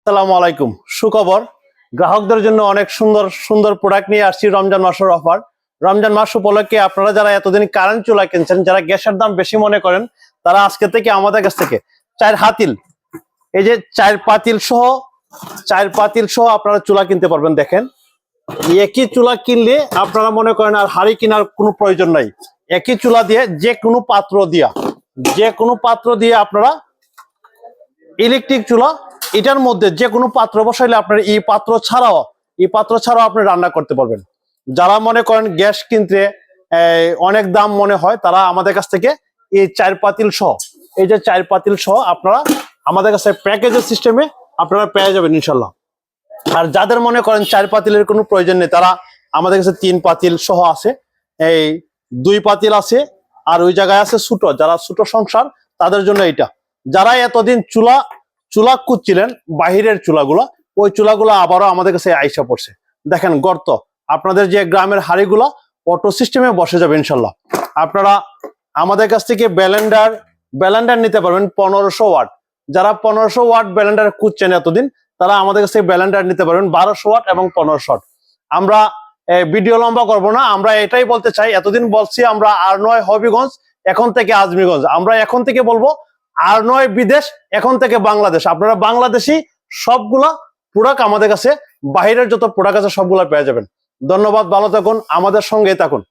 আসসালামু আলাইকুম। সুখবর, গ্রাহকদের জন্য অনেক সুন্দর সুন্দর প্রোডাক্ট নিয়ে আসছি। রমজান মাসের অফার। রমজান মাস উপলক্ষে আপনারা যারা এতদিন কারেন্ট চুলা কিনছেন, যারা গ্যাসের দাম বেশি মনে করেন, তারা আজকে থেকে আমাদের কাছ থেকে চার হাতিল, এই যে চার পাতিল সহ আপনারা চুলা কিনতে পারবেন। দেখেন, একই চুলা কিনলে আপনারা মনে করেন আর হাড়ি কেনার কোনো প্রয়োজন নাই। একই চুলা দিয়ে যে কোনো পাত্র দিয়ে আপনারা ইলেকট্রিক চুলা, এটার মধ্যে যে কোনো পাত্র বসাইলে আপনার এই পাত্র ছাড়াও আপনি রান্না করতে পারবেন। যারা মনে করেন গ্যাস কিনতে অনেক দাম মনে হয়, তারা আমাদের কাছ থেকে এই চার পাতিল সহ আপনারা আমাদের কাছে প্যাকেজের সিস্টেমে আপনারা পেয়ে যাবেন ইনশাল্লাহ। আর যাদের মনে করেন চার পাতিলের কোনো প্রয়োজন নেই, তারা আমাদের কাছে 3 পাতিল সহ আছে, এই 2 পাতিল আছে, আর ওই জায়গায় আছে ছোট। যারা ছোট সংসার তাদের জন্য এটা। যারা এতদিন চুলা কুচ্ছিলেন বাহিরের চুলাগুলা, ওই চুলাগুলা আবারও আমাদের কাছে আইসা পড়ছে। দেখেন গর্ত, আপনাদের যে গ্রামের হাড়িগুলা অটো সিস্টেমে বসে যাবে ইনশাল্লাহ। আপনারা আমাদের কাছ থেকে ব্যালেন্ডার নিতে পারবেন 1500 ওয়াট। যারা 1500 ওয়াট ব্যালেন্ডার কুচ্ছেন এতদিন, তারা আমাদের কাছে ব্যালেন্ডার নিতে পারবেন 1200 ওয়াট এবং 1500 ওয়াট। আমরা ভিডিও লম্বা করব না, আমরা এটাই বলতে চাই, এতদিন বলছি আমরা R9 হবিগঞ্জ, এখন থেকে আজমিগঞ্জ। আমরা এখন থেকে বলবো R9 বিদেশ, এখন থেকে বাংলাদেশ। আপনারা বাংলাদেশি সবগুলা প্রোডাক্ট আমাদের কাছে, বাহিরের যত প্রোডাক্ট আছে সবগুলা পেয়ে যাবেন। ধন্যবাদ, ভালো থাকুন, আমাদের সঙ্গে থাকুন।